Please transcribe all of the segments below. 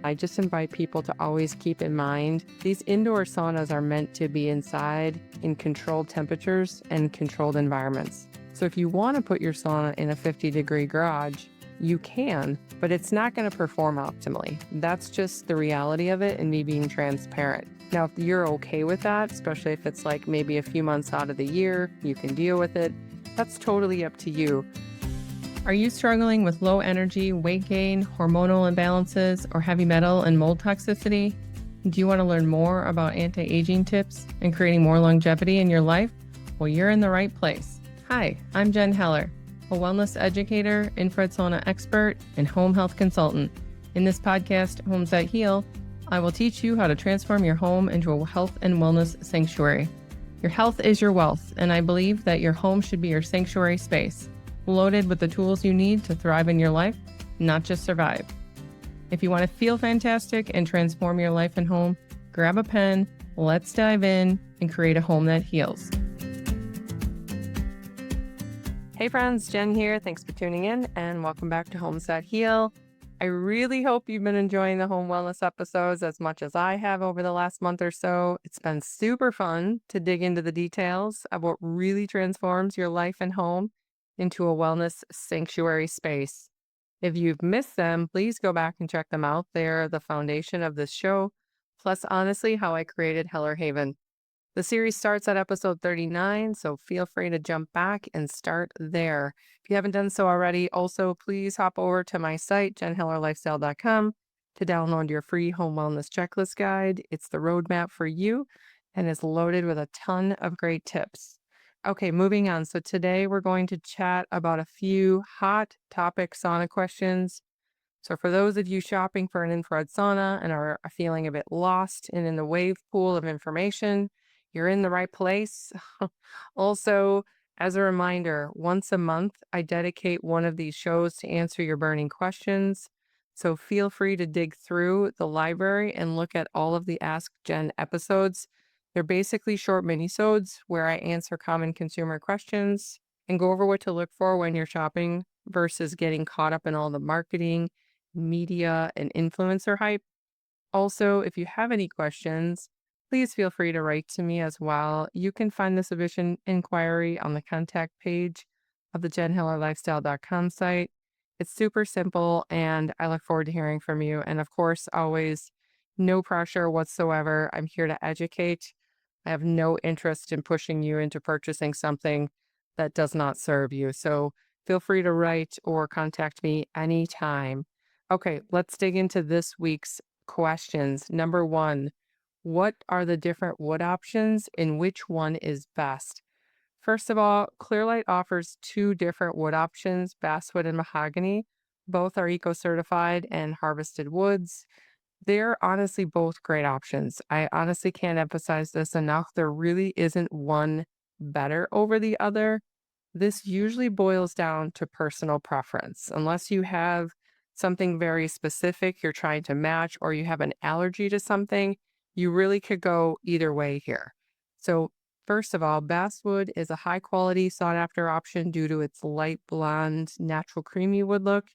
I just invite people to always keep in mind these indoor saunas are meant to be inside in controlled temperatures and controlled environments. So if you want to put your sauna in a 50-degree garage, you can, but it's not going to perform optimally. That's just the reality of it and me being transparent. Now, if you're okay with that, especially if it's like maybe a few months out of the year, you can deal with it. That's totally up to you. Are you struggling with low energy, weight gain, hormonal imbalances, or heavy metal and mold toxicity? Do you want to learn more about anti-aging tips and creating more longevity in your life? Well, you're in the right place. Hi, I'm Jen Heller, a wellness educator, infrared sauna expert, and home health consultant. In this podcast, Homes That Heal, I will teach you how to transform your home into a health and wellness sanctuary. Your health is your wealth, and I believe that your home should be your sanctuary space, loaded with the tools you need to thrive in your life, not just survive. If you want to feel fantastic and transform your life and home, grab a pen, let's dive in and create a home that heals. Hey friends, Jen here. Thanks for tuning in and welcome back to Homes That Heal. I really hope you've been enjoying the home wellness episodes as much as I have over the last month or so. It's been super fun to dig into the details of what really transforms your life and home into a wellness sanctuary space. If you've missed them, please go back and check them out. They're the foundation of this show, plus honestly how I created Heller Haven. The series starts at episode 39, so feel free to jump back and start there. If you haven't done so already, also please hop over to my site, jenhellerlifestyle.com, to download your free home wellness checklist guide. It's the roadmap for you and is loaded with a ton of great tips. Okay, moving on. So today we're going to chat about a few hot topic sauna questions. So for those of you shopping for an infrared sauna and are feeling a bit lost and in the wave pool of information, you're in the right place. Also, as a reminder, once a month, I dedicate one of these shows to answer your burning questions. So feel free to dig through the library and look at all of the Ask Jen episodes. They're basically short minisodes where I answer common consumer questions and go over what to look for when you're shopping versus getting caught up in all the marketing, media, and influencer hype. Also, if you have any questions, please feel free to write to me as well. You can find the submission inquiry on the contact page of the jenhellerlifestyle.com site. It's super simple, and I look forward to hearing from you. And of course, always no pressure whatsoever. I'm here to educate. I have no interest in pushing you into purchasing something that does not serve you. So feel free to write or contact me anytime. Okay, let's dig into this week's questions. Number one, what are the different wood options and which one is best? First of all, Clearlight offers two different wood options, Basswood and Mahogany. Both are eco-certified and harvested woods. They're honestly both great options. I honestly can't emphasize this enough. There really isn't one better over the other. This usually boils down to personal preference. Unless you have something very specific you're trying to match or you have an allergy to something, you really could go either way here. So, first of all, basswood is a high quality sought after option due to its light blonde, natural creamy wood look.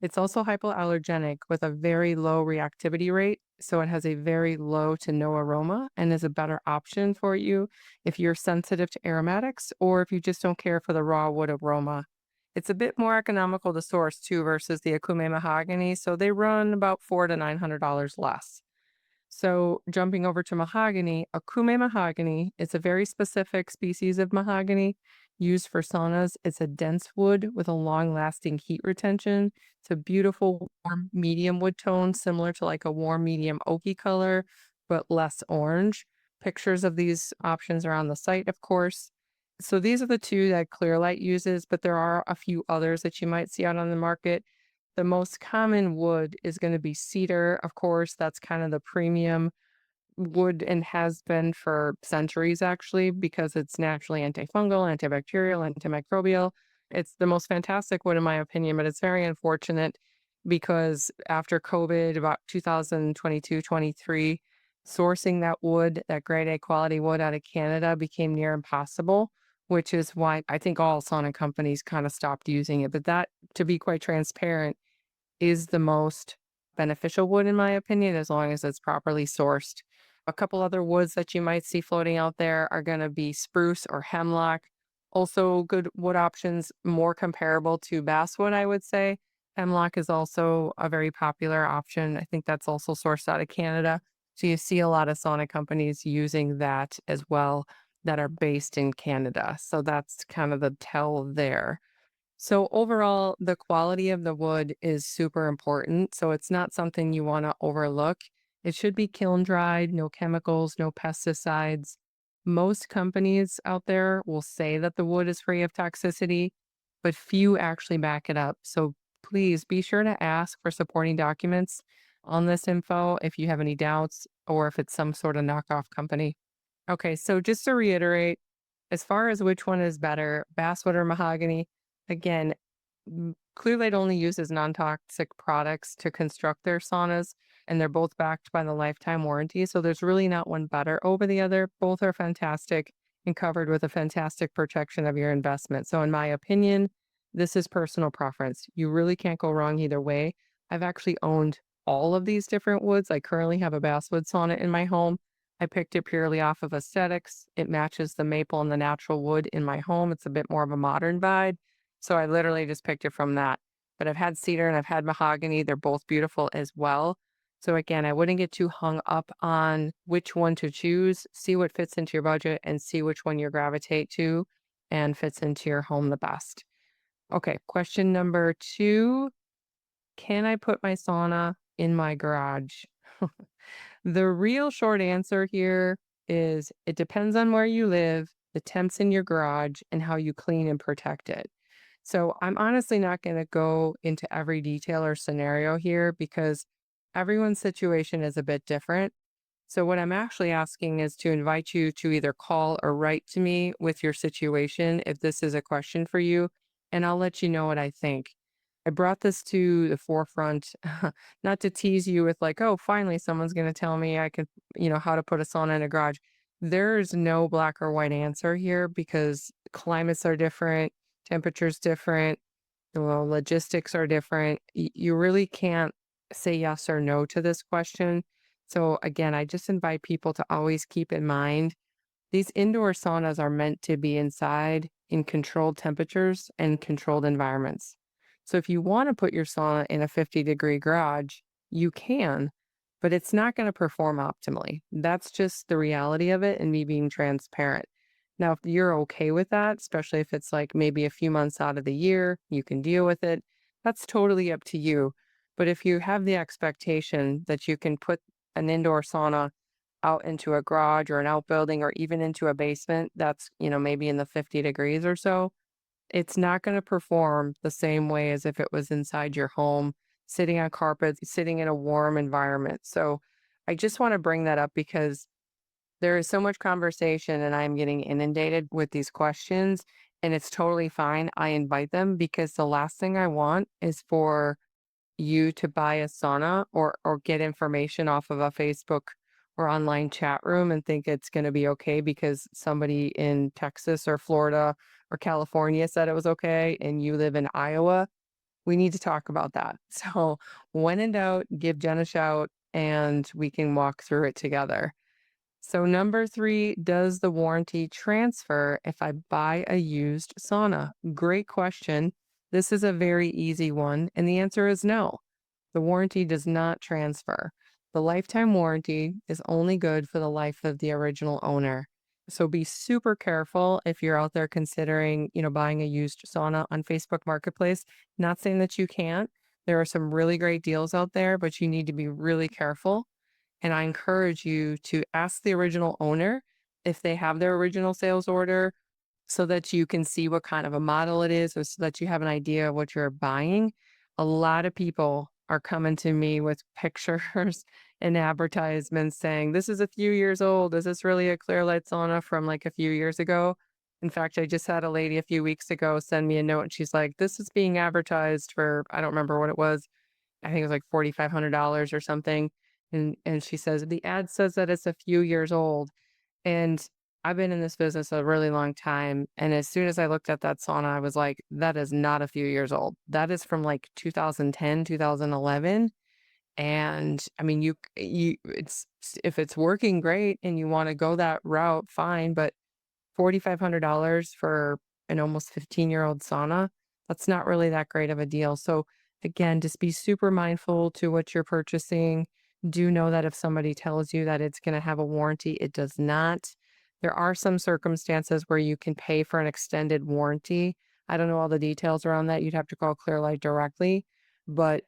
It's also hypoallergenic with a very low reactivity rate. So, it has a very low to no aroma and is a better option for you if you're sensitive to aromatics or if you just don't care for the raw wood aroma. It's a bit more economical to source too versus the Akume mahogany, so they run about $400 to $900 less. So jumping over to mahogany, Akume mahogany is a very specific species of mahogany used for saunas. It's a dense wood with a long-lasting heat retention. It's a beautiful warm medium wood tone, similar to like a warm medium oaky color, but less orange. Pictures of these options are on the site, of course. So these are the two that Clearlight uses, but there are a few others that you might see out on the market. The most common wood is going to be cedar. Of course, that's kind of the premium wood and has been for centuries actually because it's naturally antifungal, antibacterial, antimicrobial. It's the most fantastic wood in my opinion, but it's very unfortunate because after COVID, about 2022-23, sourcing that wood, that grade A quality wood out of Canada became near impossible, which is why I think all sauna companies kind of stopped using it. But that, to be quite transparent, is the most beneficial wood, in my opinion, as long as it's properly sourced. A couple other woods that you might see floating out there are going to be spruce or hemlock. Also, good wood options, more comparable to basswood, I would say. Hemlock is also a very popular option. I think that's also sourced out of Canada. So you see a lot of sauna companies using that as well that are based in Canada. So that's kind of the tell there. So overall, the quality of the wood is super important. So it's not something you want to overlook. It should be kiln dried, no chemicals, no pesticides. Most companies out there will say that the wood is free of toxicity, but few actually back it up. So please be sure to ask for supporting documents on this info if you have any doubts or if it's some sort of knockoff company. Okay, so just to reiterate, as far as which one is better, basswood or mahogany, again, Clearlight only uses non-toxic products to construct their saunas, and they're both backed by the lifetime warranty. So there's really not one better over the other. Both are fantastic and covered with a fantastic protection of your investment. So in my opinion, this is personal preference. You really can't go wrong either way. I've actually owned all of these different woods. I currently have a basswood sauna in my home. I picked it purely off of aesthetics. It matches the maple and the natural wood in my home. It's a bit more of a modern vibe. So I literally just picked it from that. But I've had cedar and I've had mahogany. They're both beautiful as well. So again, I wouldn't get too hung up on which one to choose. See what fits into your budget and see which one you gravitate to and fits into your home the best. Okay, question number 2. Can I put my sauna in my garage? The real short answer here is it depends on where you live, the temps in your garage, and how you clean and protect it. So I'm honestly not going to go into every detail or scenario here because everyone's situation is a bit different. So what I'm actually asking is to invite you to either call or write to me with your situation if this is a question for you, and I'll let you know what I think. I brought this to the forefront, not to tease you with like, oh, finally someone's going to tell me I could, how to put a sauna in a garage. There's no black or white answer here because climates are different, temperatures different, well, logistics are different. You really can't say yes or no to this question. So again, I just invite people to always keep in mind these indoor saunas are meant to be inside in controlled temperatures and controlled environments. So if you want to put your sauna in a 50-degree garage, you can, but it's not going to perform optimally. That's just the reality of it and me being transparent. Now, if you're okay with that, especially if it's like maybe a few months out of the year, you can deal with it. That's totally up to you. But if you have the expectation that you can put an indoor sauna out into a garage or an outbuilding or even into a basement that's, maybe in the 50 degrees or so, it's not going to perform the same way as if it was inside your home, sitting on carpet, sitting in a warm environment. So I just want to bring that up because there is so much conversation and I'm getting inundated with these questions, and it's totally fine. I invite them because the last thing I want is for you to buy a sauna or get information off of a Facebook or online chat room and think it's going to be okay because somebody in Texas or Florida or California said it was okay and you live in Iowa. We need to talk about that. So, when in doubt, give Jen a shout and we can walk through it together. So, number 3, does the warranty transfer if I buy a used sauna? Great question. This is a very easy one, and the answer is no. The warranty does not transfer. The lifetime warranty is only good for the life of the original owner. So be super careful if you're out there considering, buying a used sauna on Facebook Marketplace. Not saying that you can't. There are some really great deals out there, but you need to be really careful. And I encourage you to ask the original owner if they have their original sales order so that you can see what kind of a model it is or so that you have an idea of what you're buying. A lot of people are coming to me with pictures and advertisements saying, this is a few years old. Is this really a Clearlight sauna from like a few years ago? In fact, I just had a lady a few weeks ago send me a note and she's like, this is being advertised for, I don't remember what it was. I think it was like $4,500 or something. And she says, the ad says that it's a few years old. And I've been in this business a really long time. And as soon as I looked at that sauna, I was like, that is not a few years old. That is from like 2010, 2011. And I mean, it's if it's working great and you want to go that route, fine. But $4,500 for an almost 15-year-old sauna, that's not really that great of a deal. So again, just be super mindful to what you're purchasing. Do know that if somebody tells you that it's going to have a warranty, it does not. There are some circumstances where you can pay for an extended warranty. I don't know all the details around that. You'd have to call Clearlight directly, but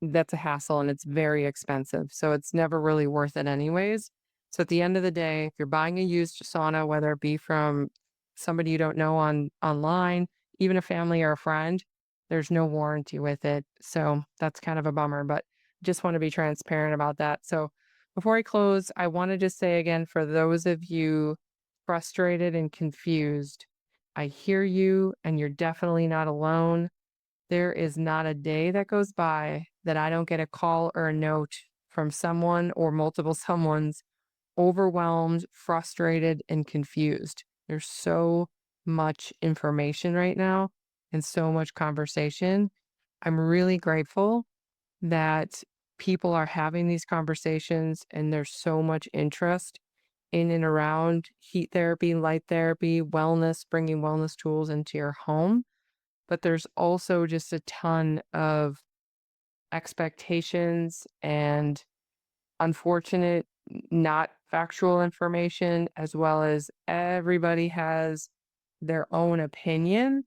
that's a hassle and it's very expensive. So it's never really worth it anyways. So at the end of the day, if you're buying a used sauna, whether it be from somebody you don't know online, even a family or a friend, there's no warranty with it. So that's kind of a bummer, but just want to be transparent about that. So before I close, I want to just say again, for those of you frustrated and confused, I hear you and you're definitely not alone. There is not a day that goes by that I don't get a call or a note from someone or multiple someones overwhelmed, frustrated, and confused. There's so much information right now and so much conversation. I'm really grateful that people are having these conversations and there's so much interest in and around heat therapy, light therapy, wellness, bringing wellness tools into your home. But there's also just a ton of expectations and unfortunate, not factual information, as well as everybody has their own opinion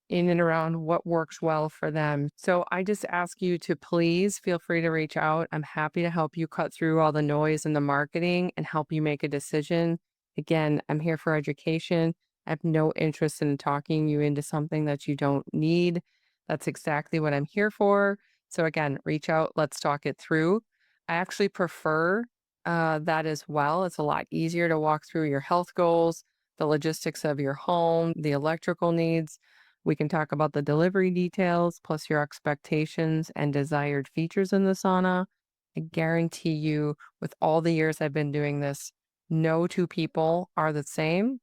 in and around what works well for them. So I just ask you to please feel free to reach out. I'm happy to help you cut through all the noise and the marketing and help you make a decision. Again, I'm here for education. I have no interest in talking you into something that you don't need. That's exactly what I'm here for. So again, reach out. Let's talk it through. I actually prefer that as well. It's a lot easier to walk through your health goals, the logistics of your home, the electrical needs. We can talk about the delivery details, plus your expectations and desired features in the sauna. I guarantee you, with all the years I've been doing this, no two people are the same.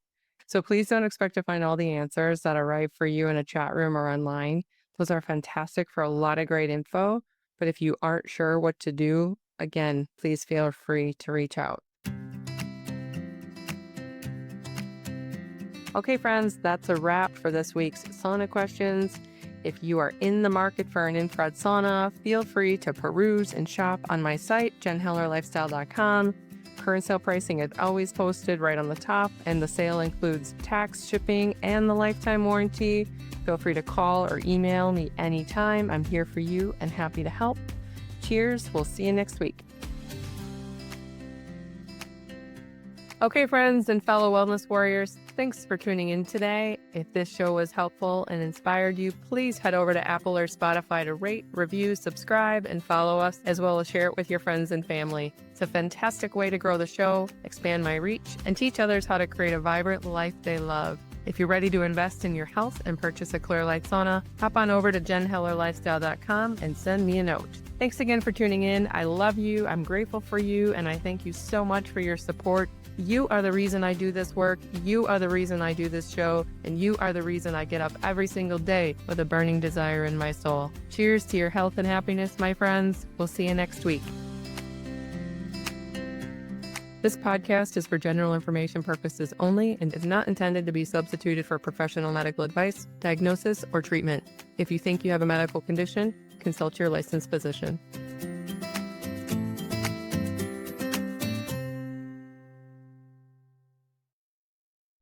So please don't expect to find all the answers that arrive for you in a chat room or online. Those are fantastic for a lot of great info. But if you aren't sure what to do, again, please feel free to reach out. Okay, friends, that's a wrap for this week's sauna questions. If you are in the market for an infrared sauna, feel free to peruse and shop on my site, jenhellerlifestyle.com. Current sale pricing is always posted right on the top, and the sale includes tax, shipping, and the lifetime warranty. Feel free to call or email me anytime. I'm here for you and happy to help. Cheers. We'll see you next week. Okay, friends and fellow wellness warriors, thanks for tuning in today. If this show was helpful and inspired you, please head over to Apple or Spotify to rate, review, subscribe, and follow us, as well as share it with your friends and family. It's a fantastic way to grow the show, expand my reach, and teach others how to create a vibrant life they love. If you're ready to invest in your health and purchase a Clearlight sauna, hop on over to jenhellerlifestyle.com and send me a note. Thanks again for tuning in. I love you. I'm grateful for you, and I thank you so much for your support. You are the reason I do this work. You are the reason I do this show. And you are the reason I get up every single day with a burning desire in my soul. Cheers to your health and happiness, my friends. We'll see you next week. This podcast is for general information purposes only and is not intended to be substituted for professional medical advice, diagnosis, or treatment. If you think you have a medical condition, consult your licensed physician.